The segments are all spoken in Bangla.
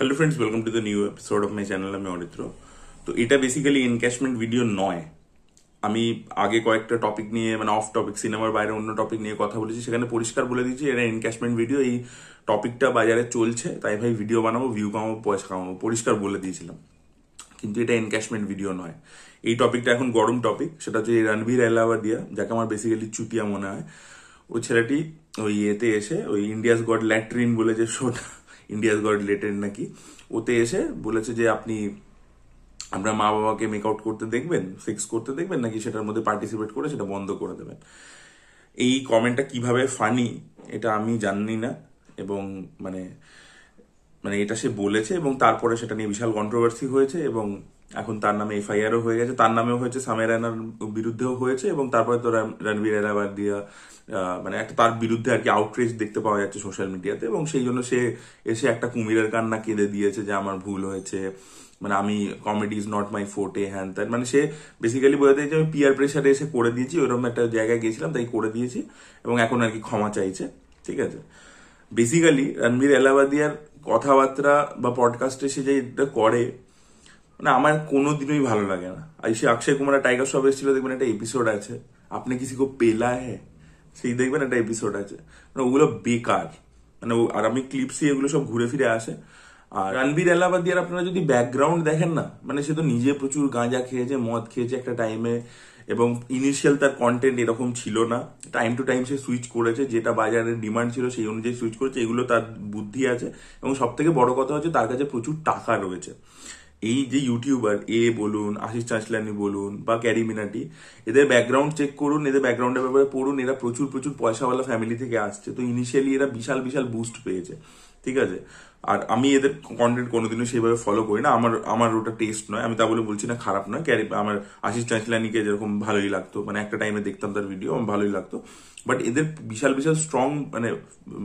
Hello friends, welcome to the new episode of my channel. আমি অরিত্র। তো এটা বেসিক্যালি এনক্যাশমেন্ট ভিডিও নয়। আমি আগে কয়েকটা টপিক নিয়ে অফ টপিক, সিনেমার বাইরে অন্য টপিক নিয়ে কথা বলেছি, সেখানে পরিষ্কার বলে দিয়েছি এটা এনক্যাশমেন্ট ভিডিও। এই টপিকটা বাজারে চলছে, তাই ভাই ভিডিও বানাবো, ভিউ কামাবো, পয়সা কামাবো, পরিষ্কার বলে দিয়েছিলাম। কিন্তু এটা এনক্যাশমেন্ট ভিডিও নয়। এই টপিকটা এখন গরম টপিক, সেটা হচ্ছে রণবীর এলাহাবাদিয়া, যাকে আমার বেসিক্যালি চুটিয়া মনে হয়। ওই ছেলেটি ওই এতে এসে ওই ইন্ডিয়াস গড ল্যাট্রিন বলে যে শোটা, ইন্ডিয়াস গড লেটেন নাকি, ওতে এসে বলেছে যে আপনি আপনার মা বাবাকে মেকআউট করতে দেখবেন, সেক্স করতে দেখবেন, নাকি সেটার মধ্যে পার্টিসিপেট করে সেটা বন্ধ করে দেবেন। এই কমেন্টটা কিভাবে ফানি এটা আমি জানি না, এবং মানে মানে এটা সে বলেছে, এবং তারপরে সেটা নিয়ে বিশাল কন্ট্রোভার্সি হয়েছে, এবং এখন তার নামে এফআইআরও হয়ে গেছে, তার নামেও হয়েছে, সামিয়া রায়নার বিরুদ্ধেও হয়েছে, এবং তারপরে তো রণবীর এলাহাবাদিয়া মানে একটা তার বিরুদ্ধে আর কি আউটরিচ দেখতে পাওয়া যাচ্ছে সোশ্যাল মিডিয়াতে, এবং সেই জন্য সে এসে একটা কুমিরের কান্না কেঁদে দিয়েছে যে আমার ভুল হয়েছে, মানে আমি কমেডি ইজ নট মাই ফোর্টে, হ্যান ত্যান, মানে সে বেসিক্যালি বোঝাতে যে আমি পিয়ার প্রেশারে এসে করে দিয়েছি, ওইরকম একটা জায়গায় গেছিলাম তাই করে দিয়েছি, এবং এখন আর কি ক্ষমা চাইছে। ঠিক আছে, বেসিক্যালি রণবীর এলাহাবাদিয়ার কথাবার্তা বা পডকাস্টে সে যে এটা করে, মানে আমার কোনোদিনই ভালো লাগে না। আর সে অক্ষয় কুমার টাইগার শ্রফ এসেছিল, দেখবেন একটা এপিসোড আছে, আপনি কিসি কো পেলা হ্যাঁ, সেই দেখবেন একটা এপিসোড আছে, মানে ওগুলো বেকার। মানে আর আমি ক্লিপসই এগুলো সব ঘুরে ফিরে আসে। আর রণবীর এলাহাবাদিয়ার আপনারা যদি ব্যাকগ্রাউন্ড দেখেন না, মানে সে তো নিজে প্রচুর গাঁজা খেয়েছে, মদ খেয়েছে একটা টাইমে, এবং ইনিশিয়াল তার কন্টেন্ট এরকম ছিল না, time to time say switch করেছে, যেটা বাজারের ডিমান্ড ছিল সেই অনুযায়ী সুইচ করেছে, এগুলো তার বুদ্ধি আছে, এবং সব থেকে বড় কথা হচ্ছে তার কাছে প্রচুর টাকা রয়েছে। এই যে ইউটিউবার এ বলুন, আশিস চাঁচলানি বলুন, বা ক্যারি মিনাটি, এদের ব্যাকগ্রাউন্ড চেক করুন, এদের ব্যাকগ্রাউন্ডের ব্যাপারে পড়ুন, এরা প্রচুর প্রচুর পয়সাওয়ালা ফ্যামিলি থেকে আসছে, তো ইনিশিয়ালি এরা বিশাল বিশাল বুস্ট পেয়েছে। ঠিক আছে, আর আমি এদের কন্টেন্ট কোনোদিনও সেভাবে ফলো করি না, আমার আমার ওটা টেস্ট নয়, আমি তা বলে বলছি না খারাপ নয়। আমার আশিস চাঁচলানিকে যেরকম ভালোই লাগতো, মানে একটা টাইমে দেখতাম তার ভিডিও, আমার ভালোই লাগতো, বাট এদের বিশাল বিশাল স্ট্রং মানে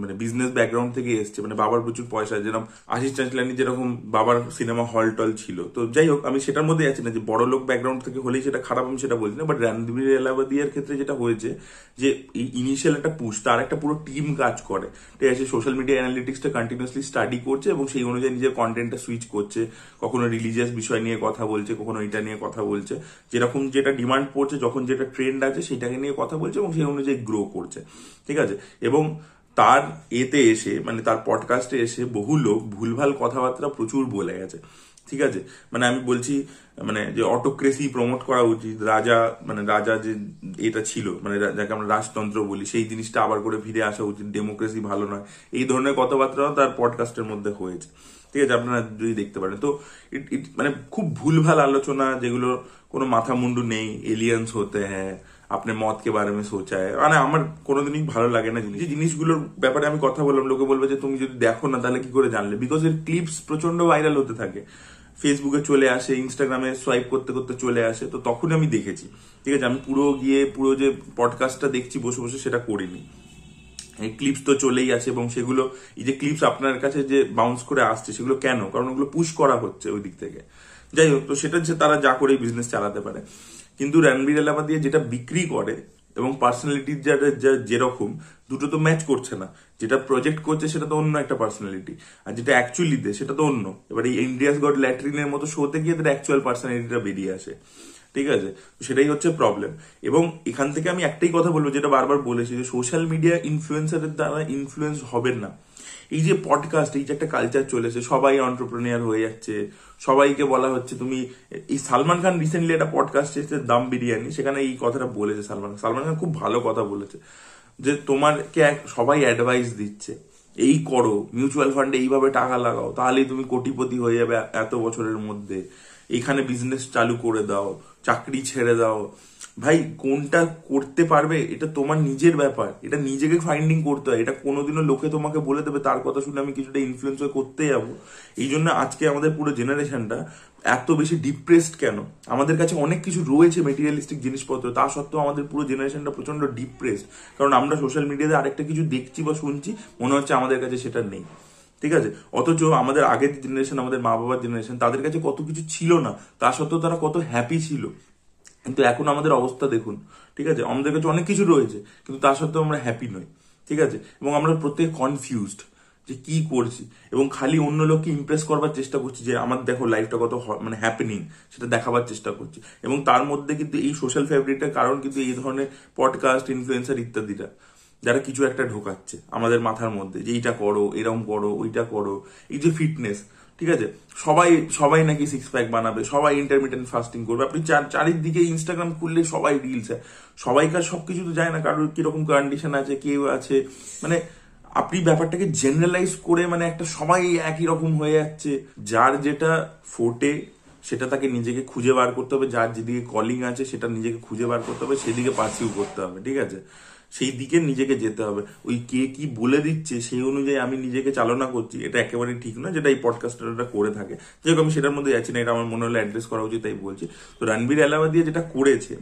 মানে বিজনেস ব্যাকগ্রাউন্ড থেকে এসছে, মানে বাবার প্রচুর পয়সা, যেরকম আশিস চাঁচলানি যেরকম বাবার সিনেমা হল টল ছিল। তো যাই হোক, আমি সেটার মধ্যে আছি না যে বড় লোক ব্যাকগ্রাউন্ড থেকে হলেই সেটা খারাপ, আমি সেটা বলছি না। বাট রণবীর এলাহাবাদিয়ার ক্ষেত্রে যেটা হয়েছে যে এই ইনিশিয়াল একটা পুশ, তার একটা পুরো টিম কাজ করে, ঠিক আছে, সোশ্যাল মিডিয়া অ্যানালিটিক্সটা কন্টিনিউসলি স্টাডি করছে, এবং সেই অনুযায়ী নিজের কন্টেন্টটা সুইচ করছে, কখনো রিলিজিয়াস বিষয় নিয়ে কথা বলছে, কখনো এটা নিয়ে কথা বলছে, যেরকম যেটা ডিমান্ড পড়ছে, যখন যেটা ট্রেন্ড আছে সেটাকে নিয়ে কথা বলছে, এবং সেই অনুযায়ী গ্রো করছে। ঠিক আছে, এবং তার এতে এসে মানে তার পডকাস্টে এসে বহু লোক ভুলভাল কথাবার্তা প্রচুর বলে গেছে। ঠিক আছে, মানে আমি বলছি মানে যে অটোক্রেসি প্রমোট করা উচিত, রাজা মানে রাজা যে এটা ছিল, মানে যাকে আমরা রাজতন্ত্র বলি, সেই জিনিসটা আবার করে ফিরে আসা উচিত, ডেমোক্রেসি ভালো নয়, এই ধরনের কথাবার্তাও তার পডকাস্টের মধ্যে হয়েছে। ঠিক আছে, আপনারা যদি দেখতে পারেন, তো মানে খুব ভুলভাল আলোচনা, যেগুলো কোনো মাথা মুন্ডু নেই, এলিয়েন্স হতে হ্যাঁ, আপনি মদ কে বারে মে সোচা है, মানে আমার কোনোদিনই ভালো লাগে না যে জিনিসগুলোর ব্যাপারে আমি কথা বললাম, লোকে বলবে যে তুমি যদি দেখো না তাহলে কি করে জানলে, বিকজ এর ক্লিপস প্রচন্ড ভাইরাল হতে থাকে, ফেসবুকে চলে আসে, ইনস্টাগ্রামে সোয়াইপ করতে করতে চলে আসে, তো তখন আমি দেখেছি। ঠিক আছে, আমি পুরো যে পডকাস্টটা দেখছি বসে বসে সেটা করিনি, এই ক্লিপস তো চলেই আসে, এবং সেগুলো এই যে ক্লিপস আপনার কাছে যে বাউন্স করে আসছে, সেগুলো কেন, কারণ ওগুলো পুশ করা হচ্ছে ওই দিক থেকে। যাই হোক, তো সেটা যে তারা যা করে বিজনেস চালাতে পারে, কিন্তু রণবীর এলাহাবাদিয়া যেটা বিক্রি করে এবং পার্সোনালিটির যেরকম, দুটো তো ম্যাচ করছে না। যেটা প্রজেক্ট করছে সেটা তো অন্য একটা পার্সোনালিটি, আর যেটা অ্যাকচুয়ালিতে সেটা তো অন্য। এবার এই ইন্ডিয়াস গড ল্যাট্রিনের মতো শোতে গিয়ে তাদের অ্যাকচুয়াল পার্সোনালিটিটা বেরিয়ে আসে। ঠিক আছে, সেটাই হচ্ছে প্রবলেম। এবং এখান থেকে আমি একটাই কথা বলবো, যেটা বারবার বলেছি, যে সোশ্যাল মিডিয়া ইনফ্লুয়েন্সারের দ্বারা ইনফ্লুয়েন্স হবেন না। এই যে পডকাস্ট, এই যে একটা কালচার চলেছে, সবাই এন্টারপ্রেনিয়ার হয়ে যাচ্ছে, সবাইকে বলা হচ্ছে তুমি, এই সালমান খান রিসেন্টলি একটা পডকাস্ট এসেছে দাম বিরিয়ানি, সেখানে এই কথাটা বলেছে সালমান খান খুব ভালো কথা বলেছে, যে তোমাকে সবাই অ্যাডভাইস দিচ্ছে, এই করো, মিউচুয়াল ফান্ডে এইভাবে টাকা লাগাও, তাহলেই তুমি কোটিপতি হয়ে যাবে এত বছরের মধ্যে, এখানে বিজনেস চালু করে দাও, চাকরি ছেড়ে দাও। ভাই, কোনটা করতে পারবে এটা তোমার নিজের ব্যাপার, এটা নিজেকে ফাইন্ডিং করতে হয়, এটা কোনোদিনও লোকে তোমাকে বলে দেবে তার কথা শুনে আমি কিছুটা ইনফ্লুয়েন্স হয়ে করতে যাবো। এই জন্য আজকে আমাদের পুরো জেনারেশনটা এত বেশি ডিপ্রেসড কেন, আমাদের কাছে অনেক কিছু রয়েছে মেটেরিয়ালিস্টিক জিনিসপত্র, তা সত্ত্বেও আমাদের পুরো জেনারেশনটা প্রচন্ড ডিপ্রেসড, কারণ আমরা সোশ্যাল মিডিয়াতে আরেকটা কিছু দেখছি বা শুনছি, মনে হচ্ছে আমাদের কাছে সেটা নেই। ঠিক আছে, অথচ আমাদের আগের জেনারেশন, আমাদের মা বাবার জেনারেশন, তাদের কাছে কত কিছু ছিল না, তা সত্ত্বেও তারা কত হ্যাপি ছিল। কিন্তু এখন আমাদের অবস্থা দেখুন। ঠিক আছে, আমাদের কাছে অনেক কিছু রয়েছে, কিন্তু তা সত্ত্বেও আমরা হ্যাপি নই। ঠিক আছে, এবং আমরা প্রত্যেক কনফিউজড। যে কি করছি, এবং খালি অন্য লোককে ইমপ্রেস করবার চেষ্টা করছি যে আমার দেখো লাইফটা কত মানে হ্যাপেনিং, সেটা দেখাবার চেষ্টা করছি। এবং তার মধ্যে কিন্তু এই সোশ্যাল ফেভারিটের কারণ কিন্তু এই ধরনের পডকাস্ট, ইনফ্লুয়েন্সার ইত্যাদিরা, যারা কিছু একটা ঢোকাচ্ছে আমাদের মাথার মধ্যে যে এইটা করো, এরকম করো, ওইটা করো। এই যে ফিটনেস, ঠিক আছে, সবাই সবাই নাকি সিক্স প্যাক বানাবে, সবাই ইন্টারমিটেন্ট ফাস্টিং করবে। আপনি চারিদিকে ইনস্টাগ্রাম খুললে সবাই রিলস, সবাইকার সবকিছু তো যায় না, কারোর কিরকম কন্ডিশন আছে, কেউ আছে মানে আপনি ব্যাপারটাকে জেনারেলাইজ করে মানে একটা সবাই একই রকম হয়ে যাচ্ছে। যার যেটা ফোটে সেটা তাকে নিজেকে খুঁজে বার করতে হবে, যার যেদিকে কলিং আছে সেটা নিজেকে খুঁজে বার করতে হবে, সেদিকে পার্সিউ করতে হবে, ঠিক আছে, সেই দিকে নিজেকে যেতে হবে। ওই কে কি বলে দিচ্ছে সেই অনুযায়ী আমি নিজেকে চালনা করছি, এটা একেবারেই ঠিক নয়, যেটা এই পডকাস্টাররা করে থাকে। যেরকম আমি সেটার মধ্যে যাচ্ছি না, এটা আমার মনে হলো অ্যাড্রেস করা উচিত, তাই বলছি। তো রণবীর এলাহাবাদিয়া যেটা করেছে,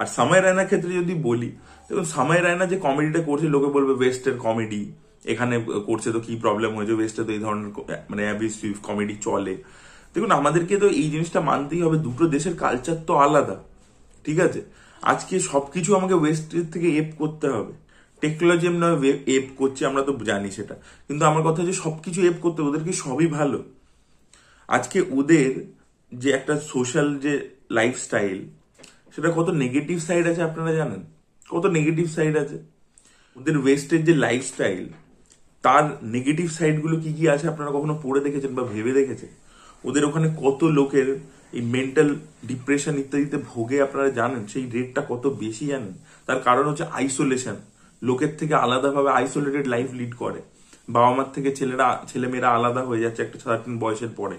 আর সামাই রায়নার ক্ষেত্রে যদি বলি, দেখুন সামাই রায়না যে কমেডিটা করছে, লোকে বলবে ওয়েস্টের কমেডি, এখানে করছে তো কি প্রবলেম হয়েছে, ওয়েস্টে তো এই ধরনের মানে অ্যাবিউসিভ কমেডি চলে। দেখুন আমাদেরকে তো এই জিনিসটা মানতেই হবে, দুটো দেশের কালচার তো আলাদা, ঠিক আছে। আজকে সবকিছু আমাকে ওয়েস্টের থেকে এপ করতে হবে, টেকনোলজি আমরা এপ করছি, আমরা তো জানি সেটা, কিন্তু আমার কথা হচ্ছে সবকিছু এপ করতে হবে, ওদের কি সবই ভালো? আজকে ওদের যে একটা সোশ্যাল যে লাইফস্টাইল, সেটা কত নেগেটিভ সাইড আছে আপনারা জানেন? কত নেগেটিভ সাইড আছে ওদের ওয়েস্টের যে লাইফস্টাইল, তার নেগেটিভ সাইডগুলো কি কি আছে আপনারা কখনো পড়ে দেখেছেন বা ভেবে দেখেছেন? ওদের ওখানে কত লোকের এই মেন্টাল ডিপ্রেশন ইত্যাদিতে ভোগে আপনারা জানেন? সেই রেটটা কত বেশি জানেন? তার কারণ হচ্ছে আইসোলেশন। লোকের থেকে আলাদাভাবে আইসোলেটেড লাইফ লিড করে, বাবা মার থেকে ছেলেমেয়েরা আলাদা হয়ে যাচ্ছে একটা সার্টেন বয়সের পরে,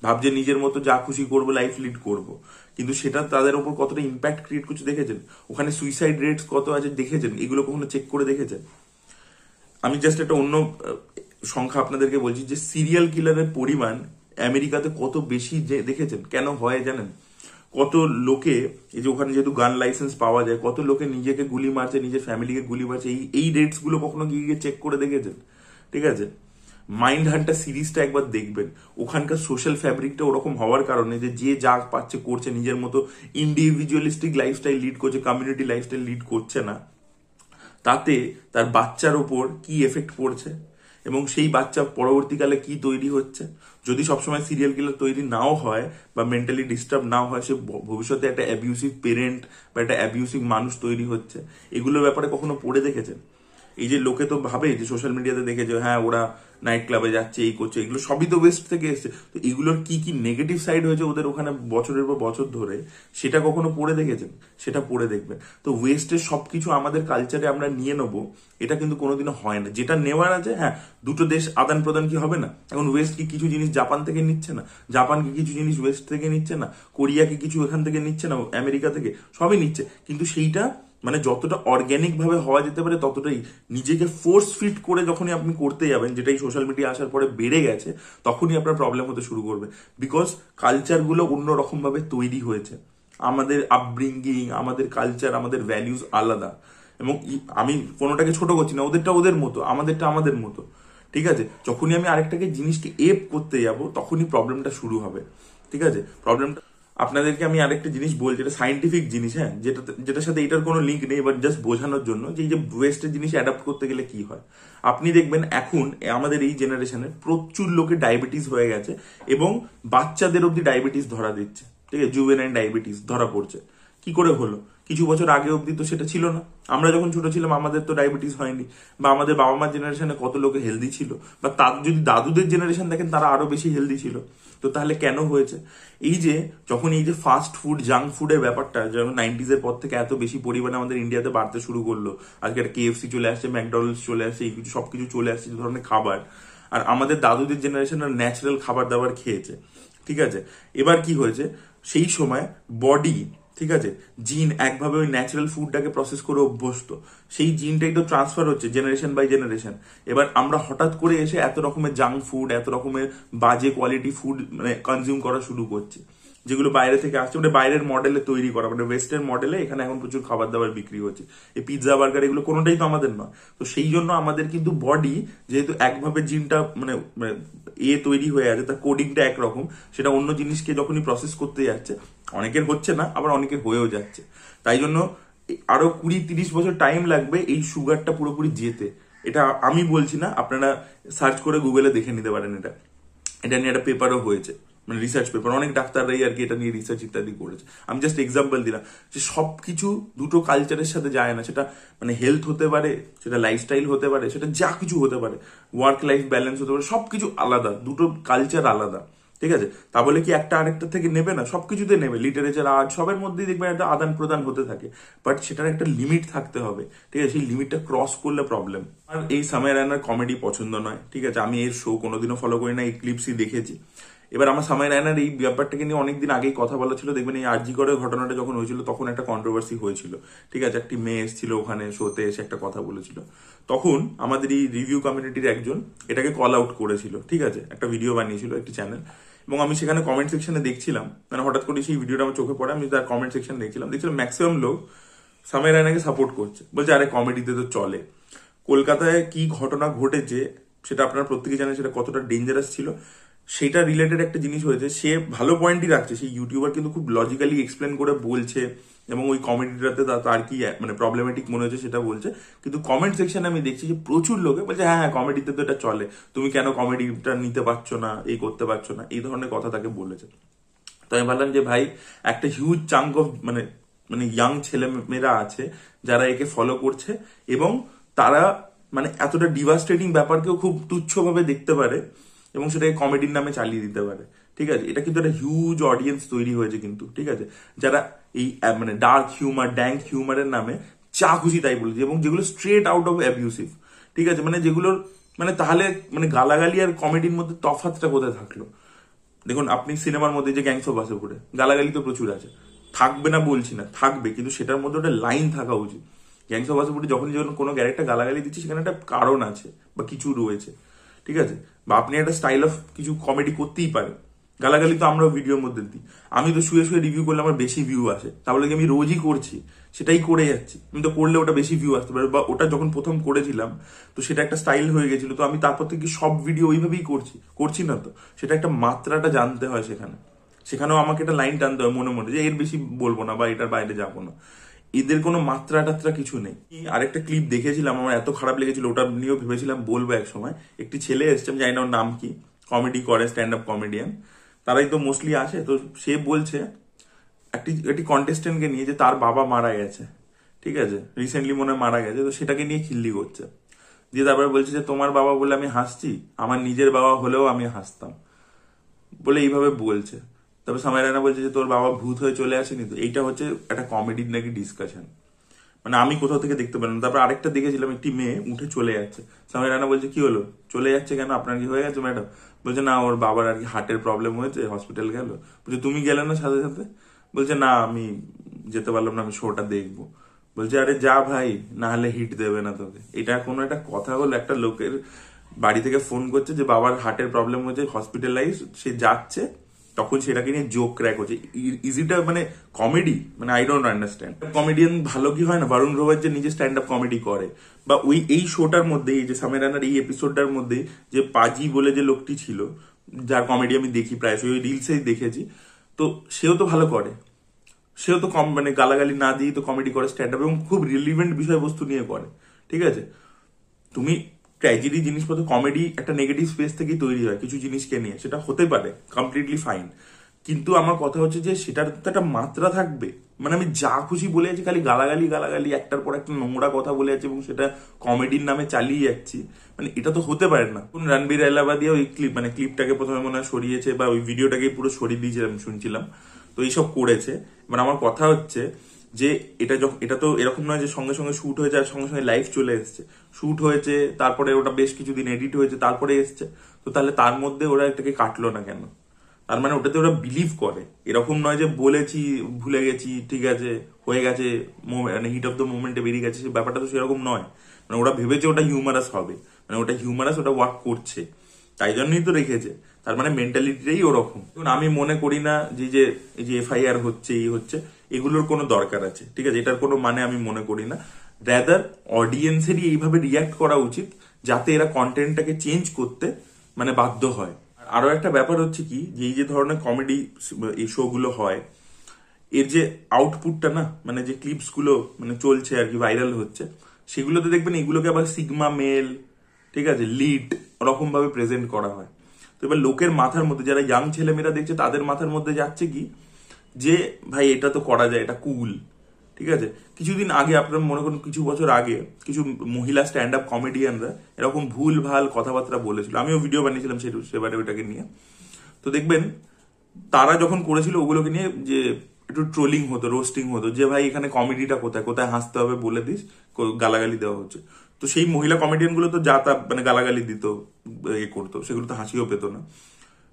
ভাবছে নিজের মতো যা খুশি করবো, লাইফ লিড করব, কিন্তু সেটা তাদের উপর কতটা ইম্প্যাক্ট ক্রিয়েট করছে দেখেছেন? ওখানে সুইসাইড রেটস কত আছে দেখেছেন? এগুলো কখনো চেক করে দেখেছেন? আমি জাস্ট একটা অন্য সংখ্যা আপনাদেরকে বলছি যে সিরিয়াল কিলারের পরিমাণ আমেরিকাতে কত বেশি যে দেখেছেন? কেন হয় জানেন? কত লোকে, এই যে ওখানে যেহেতু গান লাইসেন্স পাওয়া যায়, কত লোকে নিজেকে গুলি মারছে, নিজের ফ্যামিলিকে গুলি মারছে, এই রেটস গুলো কখনো গিয়ে চেক করে দেখেছেন? ঠিক আছে, মাইন্ড হান্টার সিরিজটা একবার দেখবেন। ওখানকার সোশ্যাল ফ্যাব্রিকটা ওরকম হওয়ার কারণে যে যে যা পাচ্ছে করছে, নিজের মতো ইন্ডিভিজুয়ালিস্টিক লাইফস্টাইল লিড করছে, কমিউনিটি লাইফস্টাইল লিড করছে না, তাতে তার বাচ্চার ওপর কি এফেক্ট পড়ছে এবং সেই বাচ্চা পরবর্তীকালে কি তৈরি হচ্ছে। যদি সবসময় সিরিয়াল কিলার তৈরি নাও হয় বা মেন্টালি ডিস্টার্ব নাও হয়, সে ভবিষ্যতে একটা অ্যাবিউসিভ পেরেন্ট বা একটা অ্যাবিউসিভ মানুষ তৈরি হচ্ছে। এগুলোর ব্যাপারে কখনো পড়ে দেখেছেন? এই যে লোকে তো ভাবে যে সোশ্যাল মিডিয়াতে দেখে যে হ্যাঁ ওরা নাইট ক্লাবে যাচ্ছে, এই করছে, এগুলো সবই তো ওয়েস্ট থেকে এসছে। তো এগুলোর কি কি নেগেটিভ সাইড হয়েছে ওদের ওখানে বছরের পর বছর ধরে, সেটা কখনো পড়ে দেখেছেন? সেটা পড়ে দেখবেন। তো ওয়েস্টের সবকিছু আমাদের কালচারে আমরা নিয়ে নেবো, এটা কিন্তু কোনোদিনও হয় না। যেটা নেওয়ার আছে, হ্যাঁ, দুটো দেশ আদান প্রদান কি হবে না? এখন ওয়েস্ট কি কিছু জিনিস জাপান থেকে নিচ্ছে না? জাপান কি কিছু জিনিস ওয়েস্ট থেকে নিচ্ছে না? কোরিয়া কি কিছু এখান থেকে নিচ্ছে না? আমেরিকা থেকে সবই নিচ্ছে, কিন্তু সেইটা মানে যতটা অর্গ্যানিক ভাবে হওয়া যেতে পারে ততটাই। নিজেকে ফোর্স ফিট করে যখনই আপনি করতে যাবেন, যেটাই সোশ্যাল মিডিয়া আসার পরে বেড়ে গেছে, তখনই আপনার প্রবলেম হতে শুরু করবে। বিকজ কালচারগুলো অন্যরকম ভাবে তৈরি হয়েছে, আমাদের আপব্রিঙ্গিং, আমাদের কালচার, আমাদের ভ্যালিউজ আলাদা। এবং আমি কোনোটাকে ছোট করছি না, ওদেরটা ওদের মতো, আমাদেরটা আমাদের মতো, ঠিক আছে। যখনই আমি আরেকটাকে জিনিসকে এপ করতে যাব, তখনই প্রবলেমটা শুরু হবে, ঠিক আছে। প্রবলেমটা আপনাদেরকে আমি আরেকটা জিনিস বলছি, এটা সাইন্টিফিক জিনিস, হ্যাঁ, যেটার সাথে এটার কোনো লিঙ্ক নেই, বাট জাস্ট বোঝানোর জন্য যে এই যে ওয়েস্টের জিনিস অ্যাডাপ্ট করতে গেলে কি হয়। আপনি দেখবেন এখন আমাদের এই জেনারেশনে প্রচুর লোকে ডায়াবেটিস হয়ে গেছে, এবং বাচ্চাদের অব্দি ডায়াবেটিস ধরা দিচ্ছে, ঠিক আছে, জুভেনাইল ডায়াবেটিস ধরা পড়ছে। কি করে হলো? কিছু বছর আগে অব্দি তো সেটা ছিল না। আমরা যখন ছোট ছিলাম আমাদের তো ডায়াবেটিস হয়নি, বা আমাদের বাবা মার জেনারেশনে কত লোকে হেলদি ছিল, বা তার যদি দাদুদের জেনারেশন দেখেন তারা আরো বেশি হেলদি ছিল। তো তাহলে কেন হয়েছে? এই যে যখন এই যে ফাস্ট ফুড, জাঙ্ক ফুডের ব্যাপারটা যখন 90s এর পর থেকে এত বেশি পরিমাণে আমাদের ইন্ডিয়াতে বাড়তে শুরু করলো, আজকে একটা KFC চলে আসছে, ম্যাকডোনাল্ডস চলে আসছে, এই কিছু সবকিছু চলে আসছে, যে ধরনের খাবার। আর আমাদের দাদুদের জেনারেশনের ন্যাচারাল খাবার দাবার খেয়েছে, ঠিক আছে। এবার কি হয়েছে, সেই সময় বডি, ঠিক আছে, জিন একভাবে ওই ন্যাচারাল ফুডটাকে প্রসেস করে অভ্যস্ত, সেই জিনটাই তো ট্রান্সফার হচ্ছে জেনারেশন বাই জেনারেশন। এবার আমরা হঠাৎ করে এসে এত রকমের জাঙ্ক ফুড, এত রকমের বাজে কোয়ালিটি ফুড মানে কনজিউম করা শুরু করছি, যেগুলো বাইরে থেকে আসছে, মানে বাইরের মডেলে তৈরি করা, মানে ওয়েস্টার্ন মডেলে এখানে এখন প্রচুর খাবার দাবার বিক্রি হচ্ছে। এই পিৎজা, বার্গার, এগুলো কোনোটাই তো আমাদের নয়। তো সেই জন্য আমাদের কিন্তু বডি যেহেতু একভাবে জিনটা মানে তৈরি হয়ে আছে, তার কোডিংটা একরকম, সেটা অন্য জিনিসকে যখনই প্রসেস করতে যাচ্ছে, অনেকের হচ্ছে না, আবার অনেকের হয়েও যাচ্ছে। তাই জন্য আরো 20-30 বছর টাইম লাগবে এই সুগারটা পুরোপুরি যেতে, এটা আমি বলছি না, আপনারা সার্চ করে গুগলে দেখে নিতে পারেন। এটা নিয়ে একটা পেপারও হয়েছে, মানে রিসার্চ পেপার, অনেক ডাক্তাররাই আর কি এটা নিয়ে রিসার্চ ইত্যাদি করেছে। আমি জাস্ট এক্সাম্পল দিলাম যে সবকিছু দুটো কালচারের সাথে যায় না। সেটা মানে হেলথ হতে পারে, সেটা লাইফস্টাইল হতে পারে, সেটা যা কিছু হতে পারে, ওয়ার্ক লাইফ ব্যালেন্স হতে পারে, সবকিছু আলাদা, দুটো কালচার আলাদা, ঠিক আছে? তা বলে কি একটা আরেকটা থেকে নেবে না? সবকিছুতে নেবে, লিটারেচার, আর্ট, সবের মধ্যেই দেখবেন একটা আদান প্রদান হতে থাকে, বাট সেটার একটা লিমিট থাকতে হবে, ঠিক আছে? সেই লিমিটটা ক্রস করলে প্রবলেম। আর এই সামিয়া রায়নার কমেডি পছন্দ নয়, ঠিক আছে? আমি এর শো কোনোদিনও ফলো করি না, এই ক্লিপসই দেখেছি। এবার আমার সামিয়া রায়নার এই ব্যাপারটাকে নিয়ে অনেকদিন আগেই কথা বলা ছিল, দেখবেন এই আরজি করে ঘটনাটা যখন হয়েছিল তখন একটা কন্ট্রোভার্সি হয়েছিল, ঠিক আছে? একটি মেয়ে এসেছিল ওখানে শোতে, এসে একটা কথা বলেছিল, তখন আমাদের এই রিভিউ কমিউনিটির একজন এটাকে কল আউট করেছিল, ঠিক আছে? একটা ভিডিও বানিয়েছিল একটি চ্যানেল, এবং আমি সেখানে কমেন্ট সেকশনে দেখছিলাম, মানে হঠাৎ করে সেই ভিডিওটা আমার চোখে পড়ে, আমি তার কমেন্ট সেকশন দেখছিলাম ম্যাক্সিমাম লোক সামিয়া রায়নাকে সাপোর্ট করছে, বলছে আরে কমেডিতে তো চলে। কলকাতায় কি ঘটনা ঘটেছে সেটা আপনারা প্রত্যেকে জানেন, সেটা কতটা ডেঞ্জারাস ছিল, সেটা রিলেটেড একটা জিনিস হয়েছে। সে ভালো পয়েন্টই রাখছে, সেই ইউটিউবার কিন্তু খুব লজিক্যালি এক্সপ্লেন করে বলছে, এবং ওই কমেডিটাতে তার কি মানে প্রবলেমেটিক মনে হচ্ছে সেটা বলছে। কিন্তু কমেন্ট সেকশনে আমি দেখছি যে প্রচুর লোকে বলছে হ্যাঁ হ্যাঁ কমেডিতে তো এটা চলে, তুমি কেন কমেডিটা নিতে পারছো না, এই করতে পারছো না, এই ধরনের কথা তাকে বলেছে। তো আমি ভাবলাম যে ভাই, একটা হিউজ চাঙ্ক অফ মানে মানে ইয়াং ছেলে মেয়েরা আছে যারা একে ফলো করছে, এবং তারা মানে এতটা ডিভাস্টেটিং ব্যাপারকেও খুব তুচ্ছভাবে দেখতে পারে, এবং সেটাকে কমেডির নামে চালিয়ে দিতে পারে, ঠিক আছে? এটা কিন্তু একটা হিউজ অডিয়েন্স তৈরি হয়েছে কিন্তু, ঠিক আছে? যারা এই মানে ডার্ক হিউমার, ড্যাঙ্ক হিউমারের নামে যা খুশি তাই বলেছে, এবং যেগুলো স্ট্রেট আউট অফ অ্যাবিউসিভ, ঠিক আছে? মানে যেগুলোর মানে তাহলে মানে গালাগালি আর কমেডির মধ্যে তফাৎটা কোথায় থাকলো? দেখুন, আপনি সিনেমার মধ্যে যে গ্যাংস অফ ওয়াসেপুরে গালাগালি তো প্রচুর আছে, থাকবে না বলছি না, থাকবে, কিন্তু সেটার মধ্যে একটা লাইন থাকা উচিত। গ্যাংস অফ ওয়াসেপুরে যখনই যখন কোনো ক্যারেক্টার গালাগালি দিচ্ছে সেখানে একটা কারণ আছে বা কিছু রয়েছে, ঠিক আছে? বা আপনি একটা স্টাইল অফ কিছু কমেডি করতেই পারেন। গালাগালি তো আমরাও ভিডিওর মধ্যে দিই, আমি তো শুয়ে শুয়ে রিভিউ করলে আমার বেশি ভিউ আসে, তাহলে কি আমি রোজই করছি? সেটাই করে যাচ্ছি, আমি তো করলে ওটা বেশি ভিউ আসতে পারে। বা ওটা যখন প্রথম করেছিলাম তো সেটা একটা স্টাইল হয়ে গেছিল, তো আমি তারপর থেকে সব ভিডিও ওইভাবেই করছি না তো, সেটা একটা মাত্রাটা জানতে হয় সেখানেও আমাকে একটা লাইন টানতে হয় মনে মনে, যে এর বেশি বলবো না বা এটার বাইরে যাবো না। এদের কোনো মাত্রা টাত্রা কিছু নেই। আরেকটা ক্লিপ দেখেছিলাম, আমার এত খারাপ লেগেছিল, ওটা নিয়েও ভেবেছিলাম বলবো এক সময়। একটি ছেলে এসছে, আমি জানি না ওর নাম কি, কমেডি করে, স্ট্যান্ড আপ কমেডিয়ান, তারাই তো মোস্টলি আসে। তো সে বলছে একটি কন্টেস্টেন্টকে নিয়ে যে তার বাবা মারা গেছে, ঠিক আছে? রিসেন্টলি মনে হয় মারা গেছে, তো সেটাকে নিয়ে খিল্লি করছে, দিয়ে তারপরে বলছে যে তোমার বাবা বলে আমি হাসছি, আমার নিজের বাবা হলেও আমি হাসতাম, বলে এইভাবে বলছে। তারপর সামিয়া রায়না বলছে যে তোর বাবা ভূত হয়ে চলে আসেনি তো। এইটা হচ্ছে একটা কমেডির নাকি ডিসকাশন, মানে আমি কোথাও থেকে দেখতে পেলাম। তারপর আরেকটা দেখেছিলাম, একটি মেয়ে উঠে চলে যাচ্ছে, সামিয়া রায়না বলছে কি হলো, চলে যাচ্ছে কেন, আপনার কি হয়ে গেছে ম্যাডাম? বলছে না, ওর বাবার আর কি হার্টের প্রবলেম হয়েছে, হসপিটাল গেল। বলছে তুমি গেলে না সাথে সাথে? বলছে না, আমি যেতে পারলাম না, আমি শোটা দেখবো। বলছে আরে যা ভাই, না হলে হিট দেবে না তোকে। এটা কোনো একটা কথা হলো? একটা লোকের বাড়ি থেকে ফোন করছে যে বাবার হার্টের প্রবলেম হয়েছে, হসপিটালাইজ, সে যাচ্ছে, তখন সেটাকে নিয়ে জোক ক্র্যাক হচ্ছে। ইজিটা মানে কমেডি, মানে আই ডোন্ট আন্ডারস্ট্যান্ড। কমেডিয়ান ভালো কি হয় না, বরুণ গ্রোভার যে নিজে স্ট্যান্ড আপ কমেডি করে, বা ওই এই শোটার মধ্যে, এই যে সামিয়া রায়নার এই এপিসোডটার মধ্যে যে পাজি বলে যে লোকটি ছিল, যার কমেডি আমি দেখি প্রায়শই, ওই রিলসেই দেখেছি, তো সেও তো ভালো করে, সেও তো কম মানে গালাগালি না দিয়ে তো কমেডি করে, স্ট্যান্ড আপ, এবং খুব রিলিভেন্ট বিষয়বস্তু নিয়ে করে, ঠিক আছে? তুমি ট্র্যাজেডি জিনিসপত্র, কমেডি একটা নেগেটিভ স্পেস থেকেই তৈরি হয় কিছু জিনিসকে নিয়ে, সেটা হতে পারে কমপ্লিটলি ফাইন, কিন্তু আমার কথা হচ্ছে যে সেটার তো একটা মাত্রা থাকবে। মানে আমি যা খুশি বলে যাচ্ছি, খালি গালাগালি গালাগালি, একটার পর একটা নোংরা কথা বলে যাচ্ছি, এবং সেটা কমেডির নামে চালিয়ে যাচ্ছি, মানে এটা তো হতে পারে না। রণবীর এলাহাবাদিয়া ওই ক্লিপ মানে ক্লিপটাকে প্রথমে মনে হয় সরিয়েছে, বা ওই ভিডিওটাকে পুরো সরিয়ে দিয়েছে আমি শুনছিলাম, তো এইসব করেছে। মানে আমার কথা হচ্ছে যে এটা তো এরকম নয় যে সঙ্গে সঙ্গে শুট হয়েছে আর সঙ্গে সঙ্গে লাইভ চলে এসছে, শুট হয়েছে, তারপরে ওটা বেশ কিছুদিন এডিট হয়েছে, তারপরে এসছে। তো তাহলে তার মধ্যে ওরা এটাকে কাটলো না কেন? তার মানে ওটাতে ওরা বিলিভ করে, এরকম নয় যে বলেছি ভুলে গেছি, ঠিক আছে হয়ে গেছে, মানে হিট অফ দ্য মোমেন্টে বেরিয়ে গেছে, সেই ব্যাপারটা তো সেরকম নয়। মানে ওরা ভেবেছে ওটা হিউমারাস হবে, মানে ওটা হিউমারাস, ওটা ওয়ার্ক করছে, তাই জন্যই তো রেখেছে। তার মানে মেন্টালিটিটাই ওরকম। আমি মনে করি না যে যে এই যে এফআইআর হচ্ছে, এই হচ্ছে, এগুলোর কোনো দরকার আছে, ঠিক আছে? এটার কোনো মানে আমি মনে করি না। রাদার অডিয়েন্সেরই এইভাবে রিয়াক্ট করা উচিত, যাতে এরা কন্টেন্টটাকে চেঞ্জ করতে মানে বাধ্য হয়। আরো একটা ব্যাপার হচ্ছে কি, যে এই যে ধরনের কমেডি এই শো গুলো হয়, এর যে আউটপুটটা না, মানে যে ক্লিপস গুলো মানে চলছে আর কি, ভাইরাল হচ্ছে, সেগুলোতে দেখবেন এগুলোকে আবার সিগমা মেল, ঠিক আছে, লিড ওরকম ভাবে প্রেজেন্ট করা হয়। তো এবার লোকের মাথার মধ্যে, যারা ইয়াং ছেলেমেয়েরা দেখছে তাদের মাথার মধ্যে যাচ্ছে কি যে ভাই এটা তো করা যায়, এটা কুল, ঠিক আছে। কিছুদিন আগে আপনার মনে করুন, কিছু বছর আগে কিছু মহিলা স্ট্যান্ড আপ কমেডিয়ানরা এরকম ভুল ভাল কথাবার্তা বলেছিল, আমিও ভিডিও বানিয়েছিলাম সেবারে ওইটাকে নিয়ে। তো দেখবেন তারা যখন করেছিল ওগুলোকে নিয়ে যে একটু ট্রোলিং হতো, রোস্টিং হতো, যে ভাই এখানে কমেডিটা কোথায়, কোথায় হাসতে হবে বলে দিস, গালাগালি দেওয়া হচ্ছে। তো সেই মহিলা কমেডিয়ান গুলো তো যা তা মানে গালাগালি দিত, এ করতো, সেগুলো তো হাসিও পেতো না।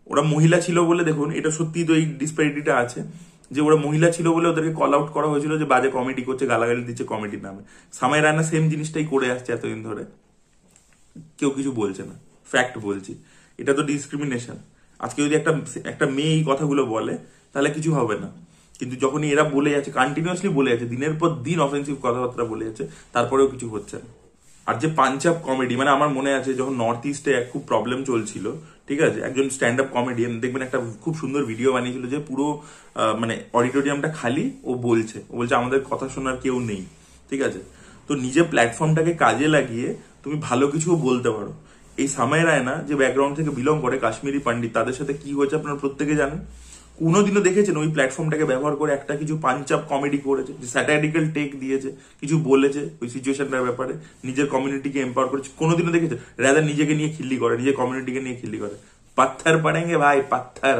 ওরা মহিলা ছিল বলে, দেখুন এটা সত্যি তো এই ডিসপ্যারিটিটা আছে, যে ওরা মহিলা ছিল বলে ওদেরকে কল আউট করা হয়েছিল যে বাজে কমেডি করছে, গালাগালি দিচ্ছে কমেডির নামে। সামাই রায়না সেম জিনিসটাই করে আসছে এতদিন ধরে, কেউ কিছু বলছে না। ফ্যাক্ট বলছি, এটা তো ডিসক্রিমিনেশন। আজকে যদি একটা একটা মেয়ে এই কথাগুলো বলে তাহলে কিছু হবে না, কিন্তু যখনই এরা বলে যাচ্ছে, কন্টিনিউয়াসলি বলে যাচ্ছে, দিনের পর দিন অফেন্সিভ কথাবার্তা বলে যাচ্ছে, তারপরেও কিছু হচ্ছে না। আর যে পাঞ্চ আপ কমেডি, মানে আমার মনে আছে যখন নর্থ ইস্টে খুব প্রবলেম চলছিল, ঠিক আছে, একজন স্ট্যান্ড আপ কমেডিয়ান দেখবেন একটা খুব সুন্দর ভিডিও বানিয়েছিল, যে পুরো মানে অডিটোরিয়ামটা খালি, ও বলছে আমাদের কথা শোনার কেউ নেই, ঠিক আছে। তো নিজে প্ল্যাটফর্মটাকে কাজে লাগিয়ে তুমি ভালো কিছুও বলতে পারো। এই সামাই রায়না যে ব্যাকগ্রাউন্ড থেকে বিলং করে, কাশ্মীরি পণ্ডিত, তাদের সাথে কি হয়েছে আপনারা প্রত্যেকে জানেন। কোনোদিনও দেখেছেন ওই প্ল্যাটফর্মটাকে ব্যবহার করে একটা কিছু পাঞ্চ আপ কমেডি করেছে, যে স্যাটারিক্যাল টেক দিয়েছে, কিছু বলেছে ওই সিচুয়েশনটার ব্যাপারে, নিজের কমিউনিটিকে এম্পাওয়ার করেছে? কোনোদিনও দেখেছে? রাদার নিজেকে নিয়ে খিল্লি করে, নিজের কমিউনিটিকে নিয়ে খিল্লি করে। পাথর পড়েঙ্গে ভাই, পাথর।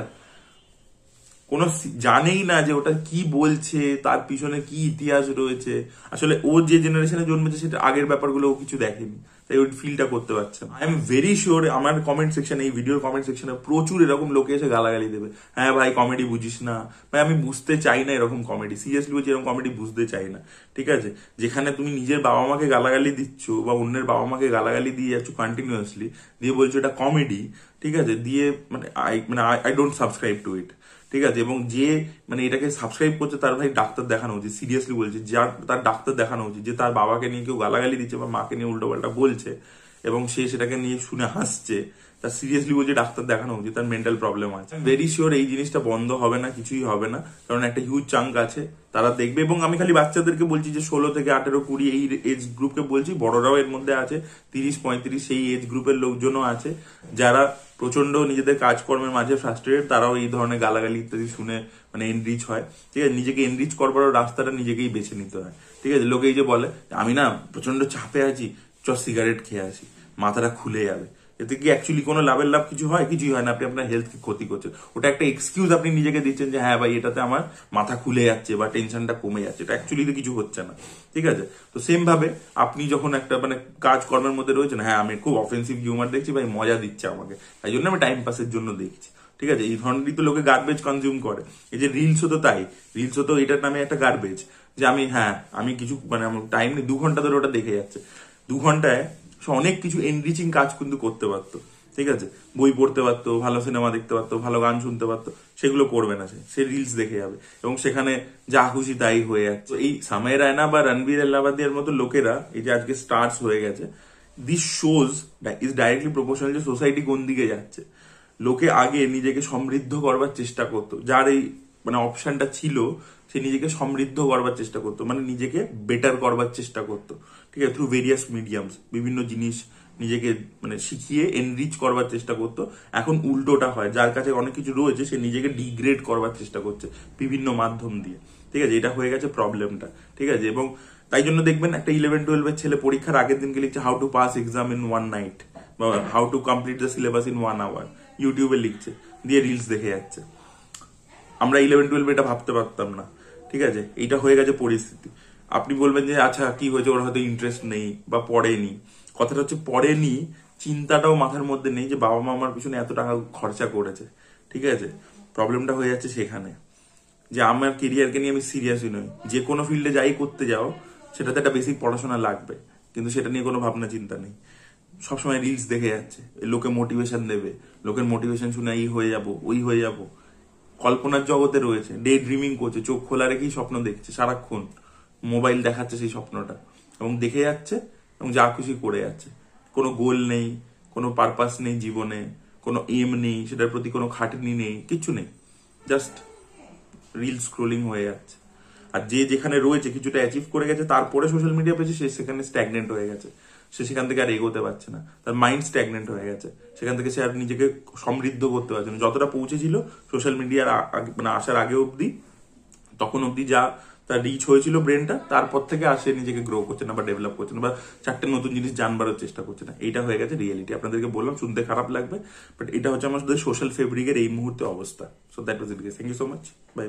কোনো জানেই না যে ওটা কি বলছে, তার পিছনে কি ইতিহাস রয়েছে। আসলে ও যে জেনারেশনে জন্মেছে সেটা আগের ব্যাপারগুলো ও কিছু দেখেনি, তাই ওই ফিলটা করতে পারছে না। আই এম ভেরি শিওর আমার কমেন্ট সেকশনে, এই ভিডিওর কমেন্ট সেকশনে প্রচুর এরকম লোকে এসে গালাগালি দেবে, হ্যাঁ ভাই কমেডি বুঝিস না, ভাই আমি বুঝতে চাই না এরকম কমেডি, সিরিয়াসলি বলছি এরকম কমেডি বুঝতে চাই না, ঠিক আছে। যেখানে তুমি নিজের বাবা মাকে গালাগালি দিচ্ছ বা অন্যের বাবা মাকে গালাগালি দিয়ে যাচ্ছ কন্টিনিউয়াসলি, দিয়ে বলছো এটা কমেডি, ঠিক আছে, দিয়ে মানে আই ডোন্ট সাবস্ক্রাইব টু ইট, ঠিক আছে। এবং যে মানে এটাকে সাবস্ক্রাইব করছে তার ভাই ডাক্তার দেখানো উচিত, সিরিয়াসলি বলছি, যার তার ডাক্তার দেখানো উচিত, যে তার বাবাকে নিয়ে কেউ গালাগালি দিচ্ছে বা মাকে নিয়ে উল্টো পাল্টা বলছে এবং সে সেটাকে নিয়ে শুনে হাসছে, তার সিরিয়াসলি বলছে ডাক্তার দেখানো উচিত, তার মেন্টাল প্রবলেম আছে। ভেরি শিওর এই জিনিসটা বন্ধ হবে না, কিছুই হবে না, কারণ একটা হিউজ চাঙ্ক আছে তারা দেখবে। এবং আমি খালি বাচ্চাদেরকে বলছি যে 16 থেকে 18, 20 এই এজ গ্রুপকে বলছি, বড়রাও এর মধ্যে আছে, 30-35 সেই এজ গ্রুপের লোকজনও আছে যারা প্রচন্ড নিজেদের কাজকর্মের মাঝে ফ্রাস্ট্রেটেড, তারাও এই ধরনের গালাগালি ইত্যাদি শুনে মানে এনরিচ হয়, ঠিক আছে। নিজেকে এনরিচ করবার রাস্তাটা নিজেকেই বেছে নিতে হয়, ঠিক আছে। লোকে এই যে বলে আমি না প্রচন্ড চাপে আছি, সিগারেট খেয়ে আসি, মাথাটা খুলে যাবে, এতে কি অ্যাকচুয়ালি কোনো লাভের লাভ কিছু হয়? কিছুই হয় না, আপনি আপনার হেলথকে ক্ষতি করছেন। ওটা একটা এক্সকিউজ আপনি নিজেকে দিচ্ছেন যে হ্যাঁ ভাই এটাতে আমার মাথা খুলে যাচ্ছে বা টেনশনটা কমে যাচ্ছে, এটা অ্যাকচুয়ালি তো কিছু হচ্ছে না, ঠিক আছে। তো সেম ভাবে আপনি যখন একটা মানে কাজ কর্মের মধ্যে রয়েছেন, হ্যাঁ আমি খুব অফেন্সিভ হিউমার দেখছি, ভাই মজা দিচ্ছে আমাকে, তাই জন্য আমি টাইম পাসের জন্য দেখছি, ঠিক আছে। এই ধরনেরই তো লোকে গার্বেজ কনজিউম করে। এই যে রিলসও তো তাই, রিলসও তো এটার নামে একটা গার্বেজ, যে আমি কিছু মানে আমার টাইম নেই, 2 ঘন্টা ধরে ওটা দেখে যাচ্ছে। 2 ঘন্টায় সে অনেক কিছু এনরিচিং কাজ কিন্তু করতে পারতো, ঠিক আছে, বই পড়তে পারতো, ভালো সিনেমা দেখতে পারতো, ভালো গান শুনতে পারতো, সেগুলো করবে না, সে রিলস দেখে যাবে এবং সেখানে যা খুশি তাই হয়ে যাচ্ছে। এই সামাই রায়না বা রণবীর এলাহাবাদিয়ার মতো লোকেরা এই যে আজকে স্টার্স হয়ে গেছে, this shows is directly proportional যে সোসাইটি কোন দিকে যাচ্ছে। লোকে আগে নিজেকে সমৃদ্ধ করবার চেষ্টা করতো, যার এই মানে অপশনটা ছিল, সে নিজেকে সমৃদ্ধ করবার চেষ্টা করতো, মানে নিজেকে বেটার করবার চেষ্টা করতো, ঠিক আছে, থ্রু ভেরিয়াস মিডিয়ামস, বিভিন্ন জিনিস নিজেকে মানে শিখিয়ে এনরিচ করবার চেষ্টা করতো। এখন উল্টোটা হয়, যার কাছে অনেক কিছু রয়েছে সে নিজেকে ডিগ্রেড করবার চেষ্টা করছে বিভিন্ন মাধ্যম দিয়ে, ঠিক আছে। এটা হয়ে গেছে প্রবলেমটা, ঠিক আছে। এবং তাই জন্য দেখবেন একটা 11-12 ছেলে পরীক্ষার আগের দিনকে লিখছে how to pass exam in 1 night বা how to complete the syllabus in 1 hour, ইউটিউবে লিখছে, দিয়ে রিলস দেখে যাচ্ছে। আমরা 11-12 এটা ভাবতে পারতাম না, ঠিক আছে। এইটা হয়ে গেছে পরিস্থিতি। আপনি বলবেন যে আচ্ছা কি হয়েছে, ওর হয়তো ইন্টারেস্ট নেই বা পড়েনি। কথাটা হচ্ছে পড়েনি, চিন্তাটাও মাথার মধ্যে নেই যে বাবা মা আমার পিছনে এত টাকা খরচা করেছে, ঠিক আছে। প্রবলেমটা হয়ে যাচ্ছে সেখানে, যে আমার কেরিয়ারকে নিয়ে আমি সিরিয়াসই নই। যে কোনো ফিল্ডে যাই করতে যাও সেটাতে একটা বেসিক পড়াশোনা লাগবে, কিন্তু সেটা নিয়ে কোনো ভাবনা চিন্তা নেই। সবসময় রিলস দেখে যাচ্ছে, লোকে মোটিভেশন দেবে, লোকের মোটিভেশন শুনে এই হয়ে যাব ওই হয়ে যাব, কল্পনার জগতে রয়েছে, ডে ড্রিমিং করছে, চোখ খোলা রেখেই স্বপ্ন দেখছে, সারাক্ষণ মোবাইল দেখাচ্ছে সেই স্বপ্নটা এবং দেখে যাচ্ছে এবং যা খুশি করে যাচ্ছে। কোনো গোল নেই, কোনো পারপাস নেই জীবনে, কোনো এম নেই, সেটার প্রতি কোনো খাটনি নেই, কিচ্ছু নেই, জাস্ট রিল স্ক্রোলিং হয়ে যাচ্ছে। আর যে যেখানে রয়েছে কিছুটা অ্যাচিভ করে গেছে, তারপরে সোশ্যাল মিডিয়া পেয়েছে, সে সেখানে স্ট্যাগনেন্ট হয়ে গেছে, সে সেখান থেকে আর এগোতে পারছে না, তার মাইন্ড স্ট্যাগনেন্ট হয়ে গেছে, সেখান থেকে সে আর নিজেকে সমৃদ্ধ করতে পারছে না। যতটা পৌঁছেছিল সোশ্যাল মিডিয়ার মানে আসার আগে অবধি, তখন অবধি যা তার রিচ হয়েছিল ব্রেনটা, তারপর থেকে আর সে নিজেকে গ্রো করছে না বা ডেভেলপ করছে না বা চারটে নতুন জিনিস জানবারও চেষ্টা করছে না। এইটা হয়ে গেছে রিয়েলিটি। আপনাদেরকে বললাম, শুনতে খারাপ লাগবে, বাট এটা হচ্ছে আমাদের সোশ্যাল ফেব্রিকের এই মুহূর্তে অবস্থা। So that was it. Thank you so much, by.